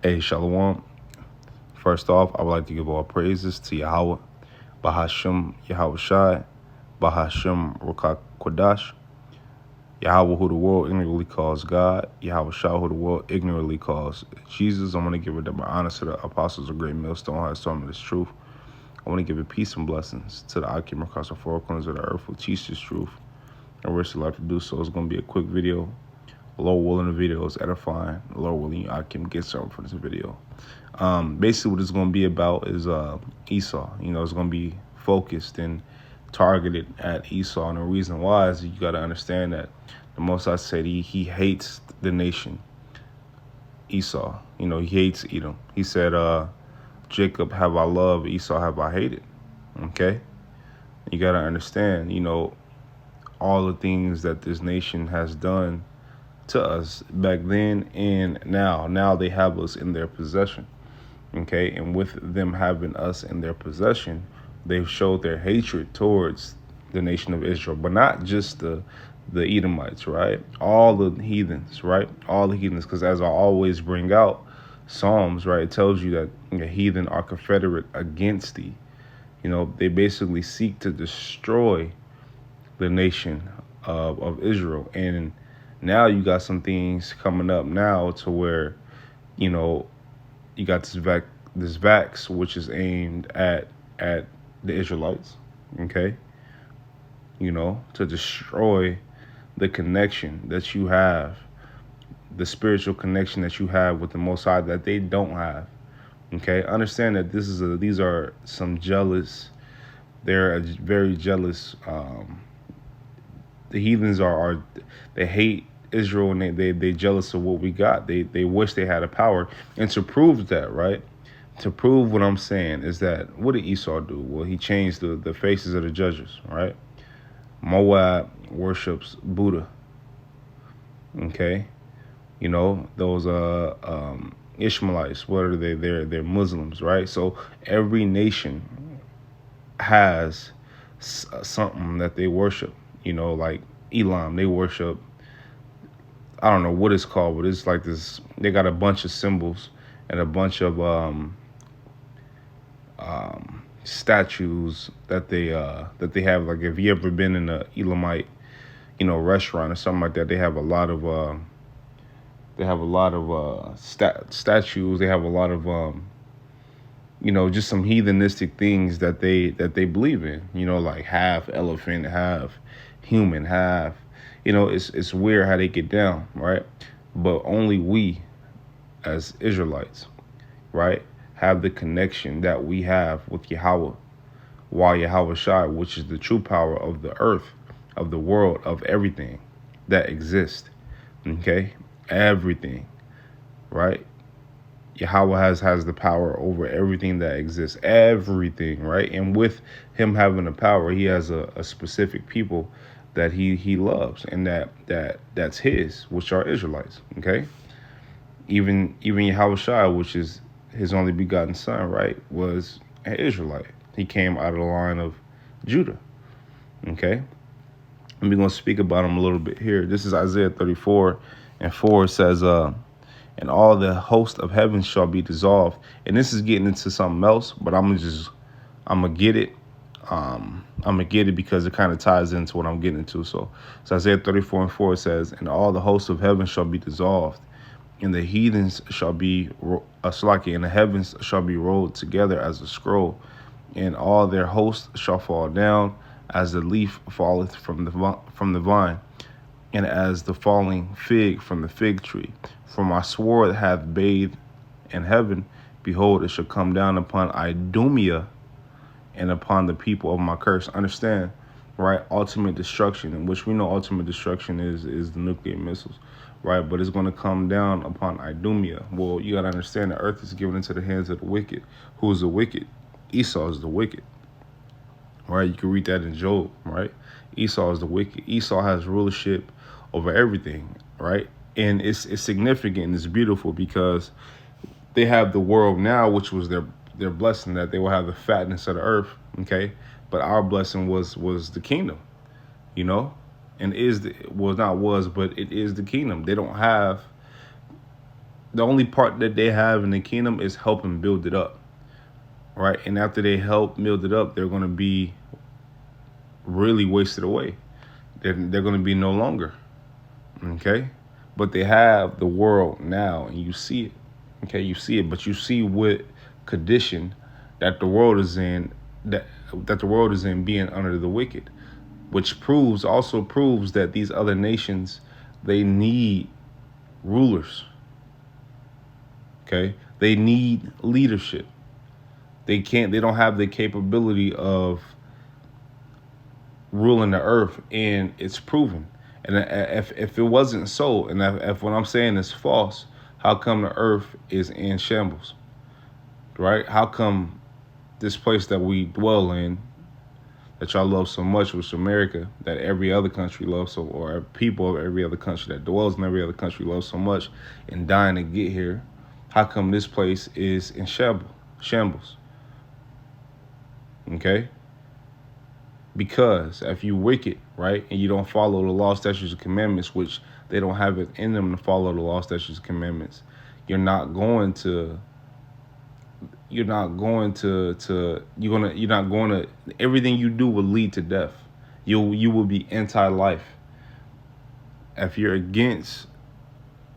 Hey, Shalom. First off, I would like to give all praises to Yahweh, Bahashem Yahweh Shai, Bahashem Rukak Kodash, Yahweh, who the world ignorantly calls God, Yahweh Shai, who the world ignorantly calls Jesus. I want to give it my honor to the apostles of Great Millstone, who has taught me this truth. I want to give it peace and blessings to the Akim across the four corners of the earth who teach this truth and risk a lot to do so. It's going to be a quick video. Lord willing, the video is edifying. Lord willing, I can get something for this video. Basically, what it's going to be about is Esau. It's going to be focused and targeted at Esau. And the reason why is you got to understand that the Most High said he hates the nation Esau. He hates Edom. He said, Jacob have I loved, Esau have I hated. Okay? You got to understand, all the things that this nation has done to us back then and now. Now they have us in their possession. Okay, and with them having us in their possession, they've showed their hatred towards the nation of Israel, but not just the Edomites, right? All the heathens, right? All the heathens, because as I always bring out Psalms, right, it tells you that the heathen are confederate against thee. They basically seek to destroy the nation of Israel. And now you got some things coming up now to where, you got this vax, which is aimed at the Israelites, okay? To destroy the connection that you have, the spiritual connection that you have with the Most High that they don't have, okay? Understand that these are some jealous, they're a very jealous, the heathens they hate Israel, and they jealous of what we got. They wish they had a power. And to prove that, right? To prove what I'm saying is that, what did Esau do? Well, he changed the faces of the judges, right? Moab worships Buddha. Okay? Those Ishmaelites, what are they? They're Muslims, right? So every nation has something that they worship. Like Elam, they worship, I don't know what it's called, but it's like this. They got a bunch of symbols and a bunch of statues that they have. Like, if you ever been in a Elamite, restaurant or something like that, they have a lot of statues. They have a lot of just some heathenistic things that they believe in. Like half elephant, half human, half. It's weird how they get down, right? But only we, as Israelites, right, have the connection that we have with Yahweh, Yahweh Shai, which is the true power of the earth, of the world, of everything that exists. Okay, everything, right? Yahweh has the power over everything that exists, everything, right? And with him having the power, he has a specific people that he loves, and that's his, which are Israelites. Okay, even Yahweh Shai, which is his only begotten son, right, was an Israelite. He came out of the line of Judah. Okay, and we're going to speak about him a little bit here. This is Isaiah 34:4. It says, and all the host of heaven shall be dissolved. And this is getting into something else, but I'm gonna get it. I'm gonna get it because it kind of ties into what I'm getting into. So Isaiah 34:4 says, and all the hosts of heaven shall be dissolved, and the heathens shall be and the heavens shall be rolled together as a scroll, and all their hosts shall fall down as the leaf falleth from the vine, and as the falling fig from the fig tree. For my sword hath bathed in heaven, behold, it shall come down upon Idumea and upon the people of my curse. Understand, right? Ultimate destruction, in which we know ultimate destruction is the nuclear missiles, right? But it's going to come down upon Idumea. Well, you got to understand the earth is given into the hands of the wicked. Who is the wicked? Esau is the wicked, right? You can read that in Job, right? Esau is the wicked. Esau has rulership over everything, right? And it's significant and it's beautiful because they have the world now, which was their blessing, that they will have the fatness of the earth, okay? But our blessing was the kingdom, and but it is the kingdom. They don't have the only part that they have in the kingdom is helping build it up, right? And after they help build it up, they're going to be really wasted away. They're going to be no longer, okay? But they have the world now, and you see it, okay? You see it, but you see what condition that the world is in, that the world is in, being under the wicked, which also proves that these other nations, they need rulers, okay? They need leadership. They don't have the capability of ruling the earth, and it's proven. And if it wasn't so, and if what I'm saying is false, how come the earth is in shambles, right? How come this place that we dwell in, that y'all love so much, which America, that every other country loves so, or people of every other country that dwells in every other country love so much and dying to get here, how come this place is in shambles? Okay? Because if you wicked, right, and you don't follow the law, statutes, and commandments, which they don't have it in them to follow the law, statutes, and commandments, you're not going to everything you do will lead to death. You will be anti-life. If you're against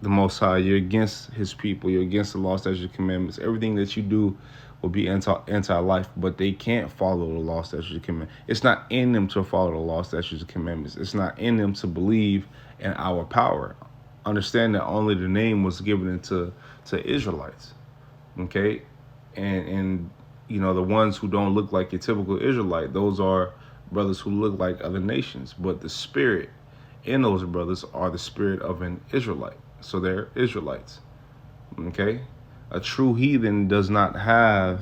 the Most High, you're against His people, you're against the law, statutes, and commandments, everything that you do will be anti-life. But they can't follow the law, statutes, and commandments. It's not in them to follow the law, statutes, and commandments. It's not in them to believe in our power. Understand that only the name was given to Israelites, okay? And you know, the ones who don't look like your typical Israelite, those are brothers who look like other nations. But the spirit in those brothers are the spirit of an Israelite. So they're Israelites, okay? A true heathen does not have,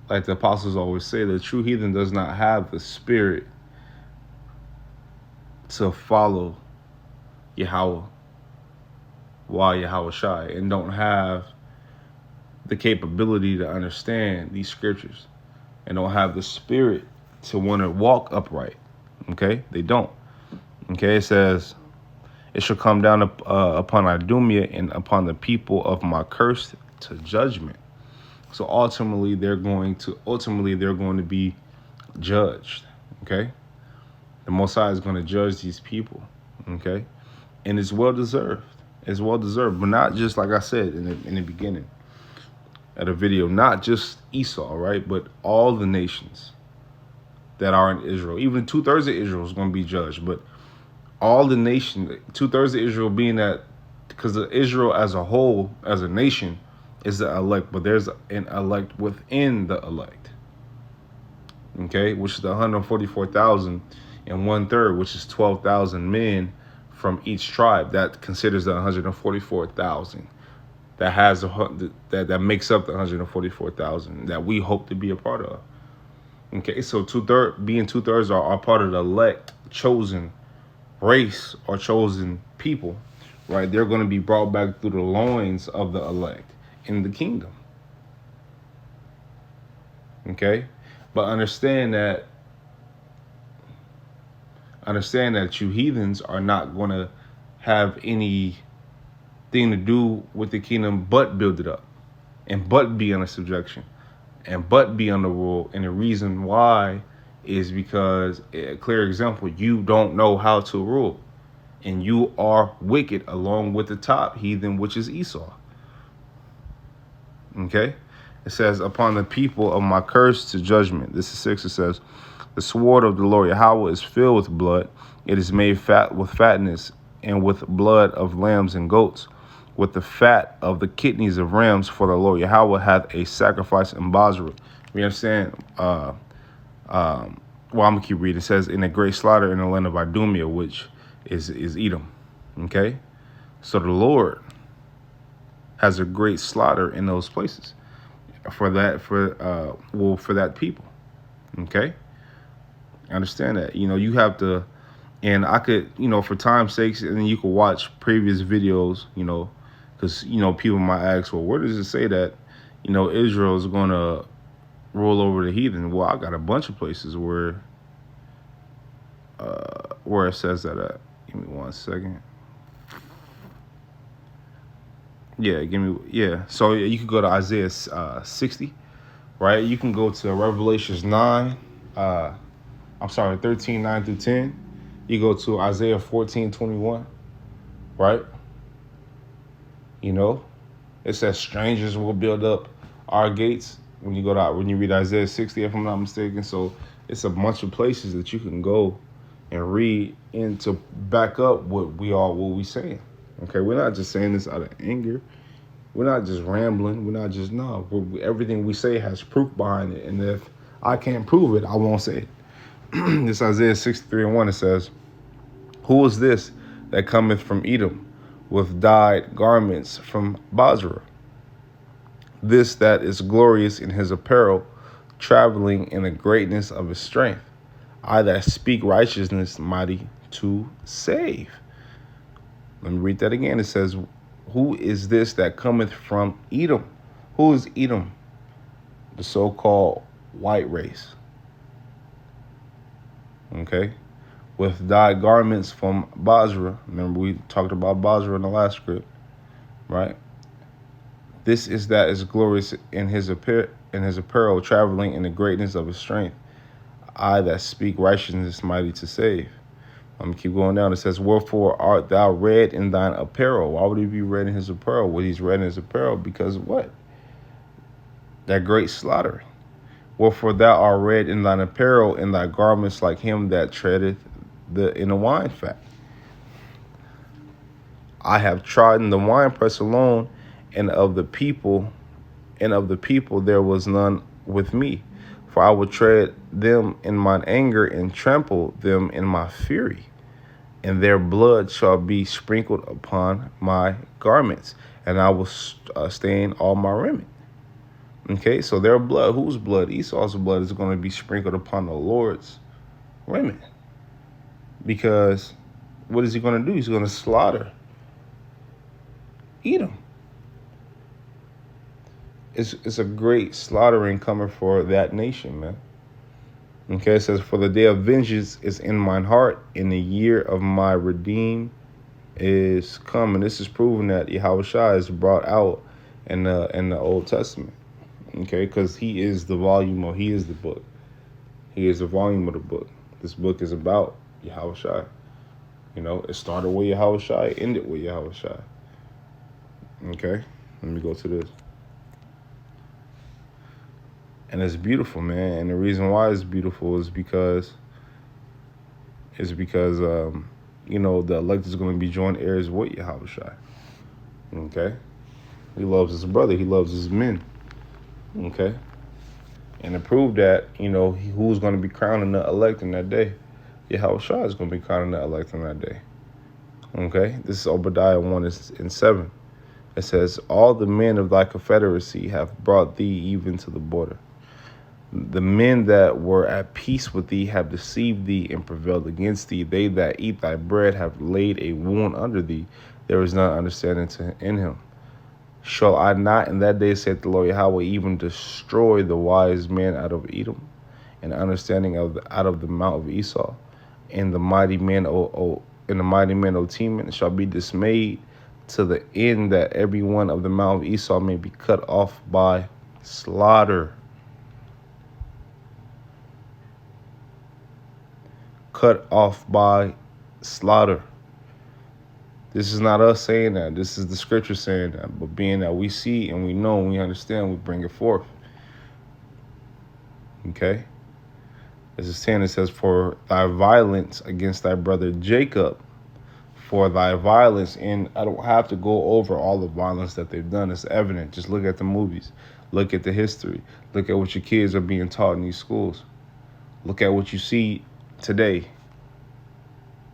like the apostles always say, the true heathen does not have the spirit to follow Yahweh, Yahweh Shai, and don't have the capability to understand these scriptures, and don't have the spirit to want to walk upright, okay? They don't, okay? It says, it shall come down upon Idumea and upon the people of my curse to judgment. So ultimately they're going to be judged, okay? The Most High is going to judge these people, okay? And it's well deserved. It's well deserved, but not just, like I said in the beginning of the video, not just Esau, right? But all the nations that are in Israel. Even 2/3 of Israel is going to be judged, but all the nation, 2/3 of Israel being that, because Israel as a whole, as a nation, is the elect, but there's an elect within the elect, okay, which is the 144,000 and 1/3, which is 12,000 men from each tribe. That considers the 144,000 that has that makes up the 144,000 that we hope to be a part of. Okay, so 2/3 are part of the elect, chosen race or chosen people, right? They're going to be brought back through the loins of the elect in the kingdom. Okay, but understand that you heathens are not going to have anything to do with the kingdom but build it up, and but be under subjection, and but be under rule. And the reason why is because, a clear example, you don't know how to rule, and you are wicked along with the top heathen, which is Esau. Okay, it says, upon the people of my curse to judgment. This is 6. It says, the sword of the Lord Yahweh is filled with blood. It is made fat with fatness, and with blood of lambs and goats, with the fat of the kidneys of rams. For the Lord Yahweh hath a sacrifice in Basra. We understand. Well, I'm gonna keep reading. It says, in a great slaughter in the land of Idumea, which is Edom. Okay, so the Lord has a great slaughter in those places for that people. Okay, understand that. You know, you have to, and I could, you know, for time's sakes, and then you could watch previous videos, you know, because, you know, people might ask, well, where does it say that, you know, Israel is going to roll over the heathen? Well, I got a bunch of places where it says that at. Give me 1 second. Yeah, give me, yeah. So you can go to Isaiah 60, right? You can go to Revelations 9, uh, I'm sorry, 13, 9 through 10. You go to Isaiah 14, 21, right? You know, it says strangers will build up our gates when you go to when you read Isaiah 60, if I'm not mistaken. So it's a bunch of places that you can go and read and to back up what we saying. Okay, we're not just saying this out of anger. We're not just rambling. We're not just no. Everything we say has proof behind it, and if I can't prove it, I won't say it. This Isaiah 63 and 1. It says, "Who is this that cometh from Edom, with dyed garments from Basra? This that is glorious in his apparel, traveling in the greatness of his strength. I that speak righteousness, mighty to save." Let me read that again. It says, "Who is this that cometh from Edom?" Who is Edom? The so-called white race. Okay? With dyed garments from Basra. Remember, we talked about Basra in the last script, right? This is that is glorious in his apparel, traveling in the greatness of his strength. I that speak righteousness, mighty to save. I'm gonna keep going down. It says, "Wherefore art thou red in thine apparel?" Why would he be red in his apparel? Well, he's red in his apparel because of what? That great slaughtering. "Wherefore thou art red in thine apparel, and thy garments like him that treadeth in the wine fat. I have trodden the winepress alone, and of the people, there was none with me. For I will tread them in mine anger, and trample them in my fury. And their blood shall be sprinkled upon my garments, and I will stain all my raiment." Okay, so their blood, whose blood? Esau's blood is going to be sprinkled upon the Lord's raiment. Because what is he going to do? He's going to slaughter Edom. It's a great slaughtering coming for that nation, man. Okay, it says, "For the day of vengeance is in mine heart, and the year of my redeem is come." And this is proving that Yahushua is brought out in the Old Testament. Okay, because he is the he is the book. He is the volume of the book. This book is about Yahushua. You know, it started with Yahushua, it ended with Yahushua. Okay, let me go to this. And it's beautiful, man. And the reason why it's beautiful is because you know, the elect is going to be joint heirs with Yahushua. Okay, he loves his brother. He loves his men. Okay, and to prove that, you know, who's going to be crowning the elect in that day? Yahushua is going to be crowning the elect in that day. Okay, this is Obadiah 1 and 7. It says, "All the men of thy confederacy have brought thee even to the border. The men that were at peace with thee have deceived thee and prevailed against thee. They that eat thy bread have laid a wound under thee. There is none understanding in him. Shall I not in that day, saith the Lord Yahweh, even destroy the wise man out of Edom, and understanding out of the mount of Esau, and the mighty men O Teman shall be dismayed, to the end that every one of the mount of Esau may be cut off by slaughter." Cut off by slaughter. This is not us saying that. This is the scripture saying that. But being that we see and we know and we understand, we bring it forth. Okay? This is 10. It says, "For thy violence against thy brother Jacob, for thy violence," and I don't have to go over all the violence that they've done. It's evident. Just look at the movies. Look at the history. Look at what your kids are being taught in these schools. Look at what you see today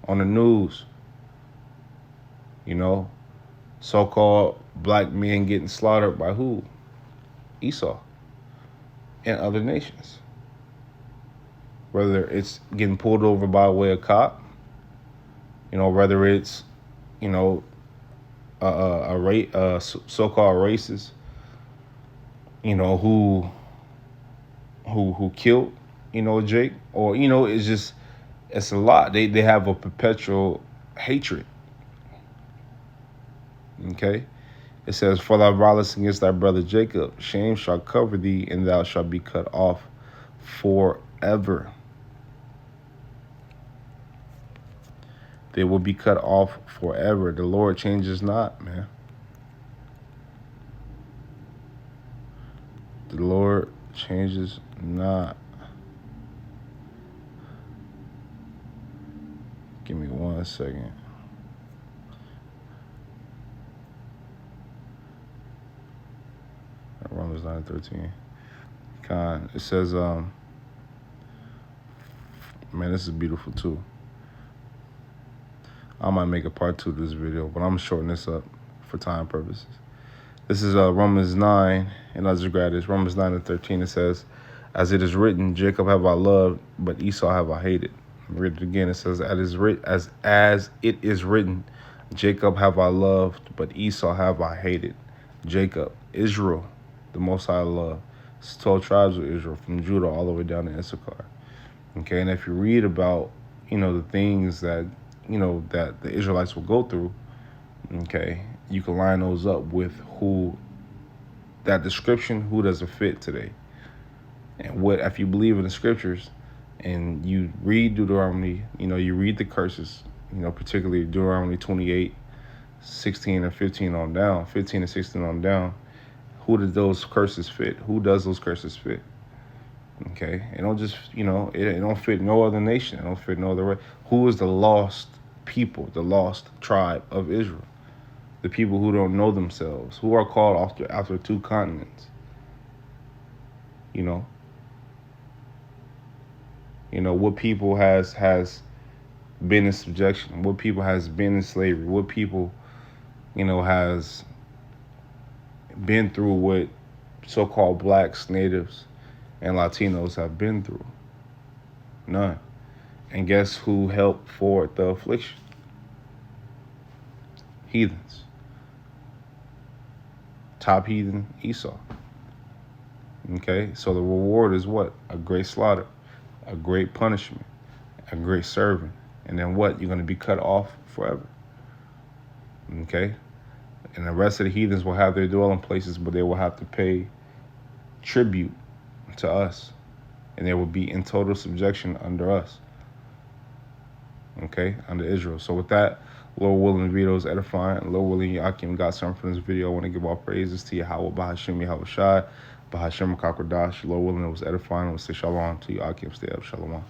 on the news. You know, so-called black men getting slaughtered by who? Esau and other nations. Whether it's getting pulled over by way of cop, you know, whether it's, you know, so-called racist, you know, who killed, you know, Jake, or, you know, it's a lot. They have a perpetual hatred. Okay, It says, "For thy violence against thy brother Jacob, shame shall cover thee, and thou shalt be cut off forever." They will be cut off forever. The Lord changes not, man. The Lord changes not. Give me 1 second. Romans 9:13. It says, man, this is beautiful too. I might make a part 2 to this video, but I'm gonna shorten this up for time purposes. This is Romans 9, and I'll just grab this. Romans 9:13. It says, "As it is written, Jacob have I loved, but Esau have I hated." Read it again. It says, as it is written, Jacob have I loved, but Esau have I hated. Jacob, Israel, the Most High love. It's 12 tribes of Israel, from Judah all the way down to Issachar. Okay, and if you read about, the things that, that the Israelites will go through, okay, you can line those up with that description, who does it fit today? And what, if you believe in the scriptures and you read Deuteronomy, you read the curses, particularly Deuteronomy 28, 16 and 15 on down, 15 and 16 on down, who did those curses fit? Who does those curses fit? Okay, it don't just, it don't fit no other nation. It don't fit no other way. Who is the lost people, the lost tribe of Israel? The people who don't know themselves, who are called after 2 continents. What people has been in subjection, what people has been in slavery, what people, has been through what so-called blacks, natives, and Latinos have been through. None. And guess who helped forward the affliction? Heathens. Top heathen, Esau. Okay, so the reward is what? A great slaughter, a great punishment, a great servant. And then what? You're going to be cut off forever. Okay? And the rest of the heathens will have their dwelling places, but they will have to pay tribute to us. And they will be in total subjection under us. Okay? Under Israel. So with that, Lord willing, the video is edifying. Lord willing, Yakim got something from this video. I want to give all praises to Yahweh, Bahashim, Yahweh Shai, Bahashim, Kakradash. Lord willing, it was edifying. I will say shalom to Yakim. Stay up. Shalom.